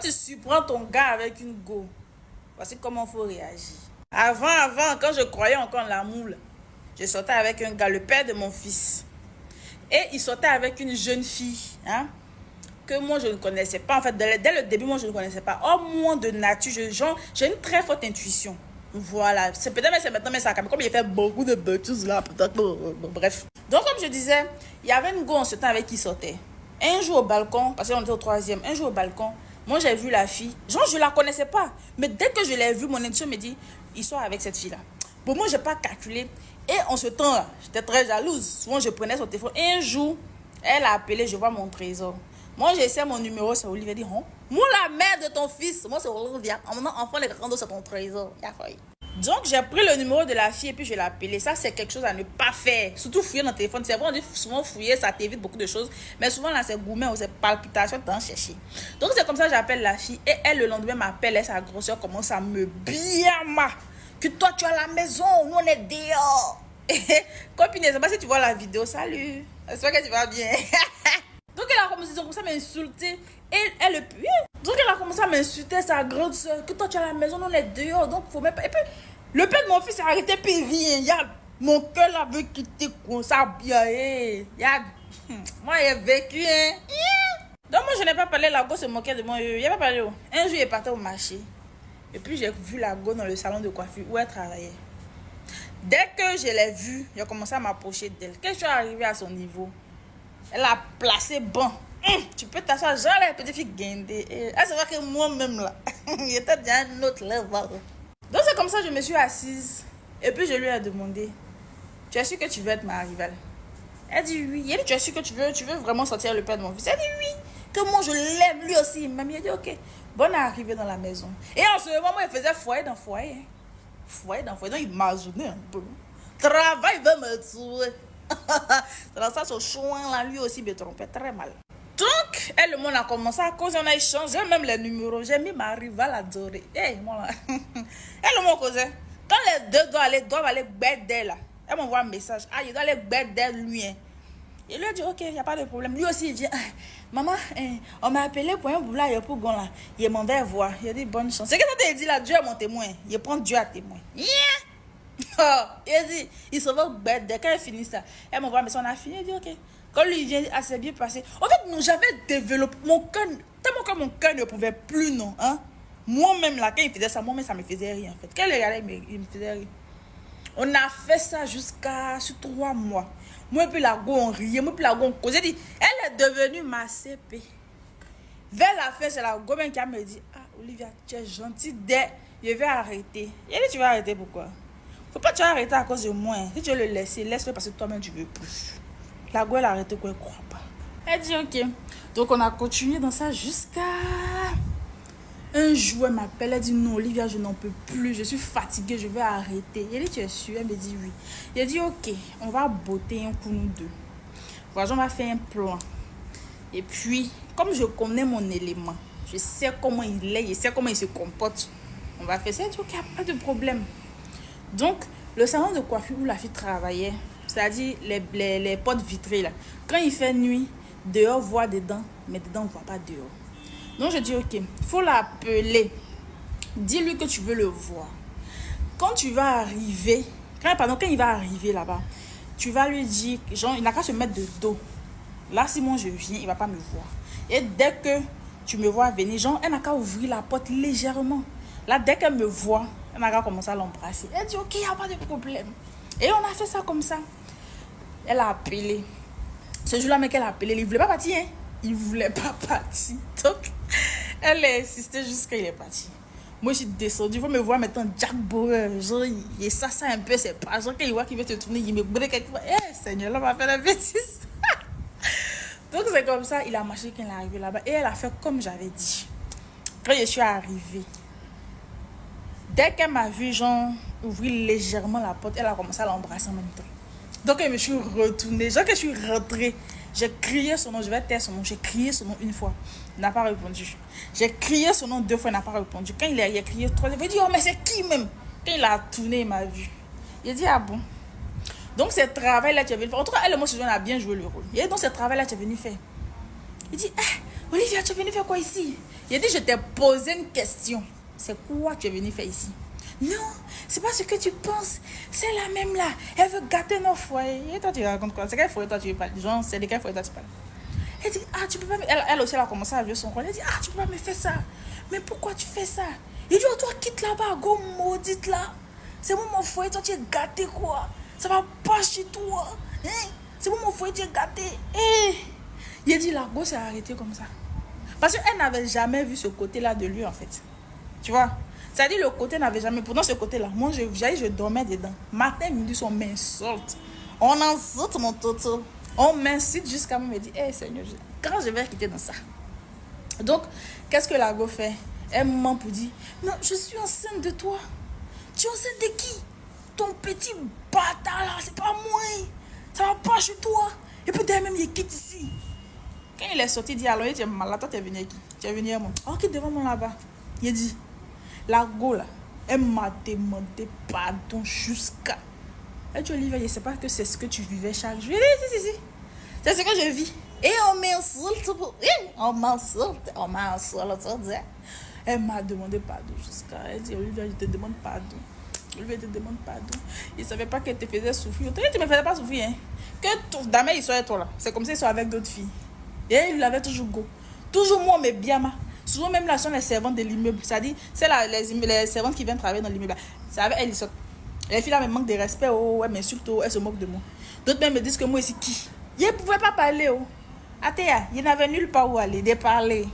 tu surprends ton gars avec une go, voici comment il faut réagir. Avant, quand je croyais encore en l'amour, je sortais avec un gars, le père de mon fils. Et il sortait avec une jeune fille, hein, que moi je ne connaissais pas. En fait, dès le début, moi je ne connaissais pas. Or, moi de nature, j'ai une très forte intuition. Voilà, c'est peut-être mais c'est maintenant, mais ça a comme il fait beaucoup de bêtises là, peut-être, bref. Donc, comme je disais, il y avait une go en ce temps avec qui il sortait. Un jour au balcon, parce qu'on était au troisième, un jour au balcon, moi j'ai vu la fille. Genre, je la connaissais pas. Mais dès que je l'ai vue, mon intuition me dit, il sort avec cette fille-là. Bon, moi, je n'ai pas calculé. Et en ce temps-là, j'étais très jalouse. Souvent, je prenais son téléphone. Et un jour, elle a appelé, je vois mon trésor. Moi, j'essaie mon numéro, c'est Olivia. Elle dit, oh, moi, la mère de ton fils. Moi, c'est Olivia. Enfant, les grands, c'est ton trésor. Donc, j'ai pris le numéro de la fille et puis je l'ai appelé. Ça, c'est quelque chose à ne pas faire. Surtout fouiller dans le téléphone. C'est vrai, on dit souvent fouiller, ça t'évite beaucoup de choses. Mais souvent, là, c'est gourmet ou c'est palpitation, t'en chercher. Donc, c'est comme ça que j'appelle la fille. Et elle, le lendemain, m'appelle. Et sa grosseur commence à me biama. Que toi, tu es à la maison. Nous, on est dehors. Copine, je sais pas si tu vois la vidéo. Salut. J'espère que tu vas bien. Donc, elle a commencé à m'insulter. Et elle, donc, elle a commencé à m'insulter, sa grande soeur. Que toi, tu es à la maison, nous, on est dehors. Donc, faut même pas. Et puis, le père de mon fils s'est arrêté, puis rien. Mon cœur là veut quitter comme ça, bien. Moi, j'ai vécu, hein. Donc, moi, je n'ai pas parlé. La go se moquait de moi. Il n'a pas parlé. Un jour, il partait au marché. Et puis, j'ai vu la go dans le salon de coiffure où elle travaillait. Dès que je l'ai vue, j'ai commencé à m'approcher d'elle. Quand je suis arrivée à son niveau, elle a placé bon. Tu peux t'asseoir, genre les petites filles guindées. Elle se voit que moi-même là, j'étais déjà à un autre level. Donc c'est comme ça que je me suis assise. Et puis je lui ai demandé, tu es sûre que tu veux être ma rivale? Elle dit oui. Elle dit, tu es sûre que tu veux vraiment sortir le père de mon fils? Elle dit oui. Que moi je l'aime lui aussi. Mamie a dit ok. Bonne arrivée dans la maison. Et en ce moment, il faisait foyer dans foyer. Foyer dans foyer. Donc il m'imaginait un peu. Travail veut me tuer. Dans ça, ce chouin là, lui aussi me trompait très mal. Donc, elle, le monde a commencé à causer, on a échangé même les numéros. J'ai mis ma rivale adorée. Hey, moi là. Elle, le monde causait. Quand les deux doivent aller bêter là, elle m'envoie un message. Ah, il doit aller bêter lui. Hein. Il lui a dit, ok, il n'y a pas de problème. Lui aussi, il dit, ah, maman, on m'a appelé pour un boulot, il pour gon là. Il m'en va voir. Il a dit, bonne chance. C'est que ça t'a dit là, Dieu est mon témoin. Il prend Dieu à témoin. Yeah! Il dit, il se va bête. Dès qu'elle finit ça, elle m'envoie un message, on a fini. Il dit, ok. Quand lui vient, ah, c'est bien passé. En fait, j'avais développé mon cœur, tellement que mon cœur ne pouvait plus, non. Hein? Moi-même, là, quand il faisait ça, moi-même, ça me faisait rire, en fait. Quand il regardait, il me faisait rire. On a fait ça jusqu'à 3 mois. Moi, puis la go, on riait. Moi, puis la go, on causait. Elle est devenue ma CP. Vers la fin, c'est la go qui a me dit, ah, Olivia, tu es gentille. Je vais arrêter. Il a dit, tu vas arrêter pourquoi? Faut pas que tu vas arrêter à cause de moi. Si tu veux le laisser, laisse-le parce que toi-même, tu veux plus. La go, elle a arrêté quoi, elle ne croit pas. Elle dit, ok. Donc, on a continué dans ça jusqu'à... Un jour, elle m'appelle, elle dit, non, Olivia, je n'en peux plus. Je suis fatiguée, je vais arrêter. Elle dit, tu es sûre? Elle me dit, oui. Elle dit, ok, on va botter un coup, nous deux. Voilà, on va faire un plan. Et puis, comme je connais mon élément, je sais comment il est, je sais comment il se comporte. On va faire ça. Elle dit, ok, il n'y a pas de problème. Donc, le salon de coiffure où la fille travaillait, c'est-à-dire les portes vitrées là. Quand il fait nuit, dehors on voit dedans, mais dedans on ne voit pas dehors. Donc je dis ok, il faut l'appeler. Dis-lui que tu veux le voir. Quand tu vas arriver, quand il va arriver là-bas, tu vas lui dire, genre, il n'a qu'à se mettre de dos. Là, si moi je viens, il ne va pas me voir. Et dès que tu me vois venir, genre, elle n'a qu'à ouvrir la porte légèrement. Là, dès qu'elle me voit, elle n'a qu'à commencer à l'embrasser. Elle dit ok, il n'y a pas de problème. Et on a fait ça comme ça. Elle a appelé. Ce jour-là, mec, elle a appelé. Il ne voulait pas partir. Hein? Il ne voulait pas partir. Donc, elle a insisté jusqu'à il est parti. Moi, je suis descendue. Il faut me voir maintenant Jack Bauer. Genre, il ça un peu. C'est pas genre qu'il voit qu'il veut te tourner. Il me brûle quelque part. Eh, Seigneur, là, on va faire la bêtise. Donc, c'est comme ça. Il a marché quand il est arrivé là-bas. Et elle a fait comme j'avais dit. Quand je suis arrivée, dès qu'elle m'a vu, genre, ouvrir légèrement la porte, elle a commencé à l'embrasser en même temps. Donc, je me suis retournée. Genre que je suis rentrée, j'ai crié son nom. Je vais taire son nom. J'ai crié son nom une fois. Il n'a pas répondu. J'ai crié son nom 2 fois. Il n'a pas répondu. Quand il a crié 3 fois, il a dit, oh, mais c'est qui même? Quand il a tourné, il m'a vu. Il a dit, ah bon? Donc, ce travail-là, tu es venu faire. En tout cas, elle et moi, on a bien joué le rôle. Et donc, ce travail-là, tu es venu faire. Il dit, Olivia, tu es venue faire quoi ici? Il a dit, je t'ai posé une question. C'est quoi tu es venue faire ici? Non, c'est pas ce que tu penses. C'est la même là. Elle veut gâter nos foyers. Et toi, tu racontes quoi? C'est quel foyer toi tu parles? Genre, c'est de quel foyer toi tu parles? Elle dit, ah, tu peux pas me... Elle aussi, elle a commencé à jouer son rôle. Elle dit, ah, tu peux pas me faire ça. Mais pourquoi tu fais ça? Il dit, oh, toi, quitte là-bas, go maudite là. C'est bon, mon foyer, toi, tu es gâté quoi? Ça va pas chez toi. Hein? C'est bon, mon foyer, tu es gâté. Eh! Il a dit, la go s'est arrêtée comme ça. Parce qu'elle n'avait jamais vu ce côté-là de lui, en fait. Tu vois? C'est-à-dire, le côté n'avait jamais... Pourtant, ce côté-là, moi, je dormais dedans. Matin, midi, on m'insulte. On insulte mon toto. On m'incite jusqu'à me dire, hé, Seigneur, quand je vais quitter dans ça? Donc, qu'est-ce que la go fait? Elle me ment pour dire, non, je suis enceinte de toi. Tu es enceinte de qui? Ton petit bâtard là, c'est pas moi. Ça va pas chez toi. Et puis derrière même, il quitte ici. Quand il est sorti, il dit, alors, tu es malade, toi, tu es venu avec qui? Tu es venu à moi. Oh, quitte devant moi là-bas. Il dit, la go là, elle m'a demandé pardon jusqu'à... Elle dit, Olivia, je ne sais pas que c'est ce que tu vivais chaque jour. Si. C'est ce que je vis. Et on m'insulte. On m'insulte. Elle m'a demandé pardon jusqu'à... Elle dit, Olivia, je te demande pardon. Olivia, je te demande pardon. Il ne savait pas qu'elle te faisait souffrir. Tu ne me faisais pas souffrir. Hein? Que Damé, il soit toi là. C'est comme ça, ils sont avec d'autres filles. Et il l'avait toujours go. Toujours moi, mais bien. Souvent même là, sont les servantes de l'immeuble. C'est-à-dire, c'est les servantes qui viennent travailler dans l'immeuble. C'est avec elles, ils sortent. Les filles là me manquent de respect. Oh, elles m'insultent. Oh, elles se moquent de moi. D'autres même me disent que moi, ici, qui? Je ne pouvais pas parler. Oh. Athéa, il n'avait nulle part où aller, de parler.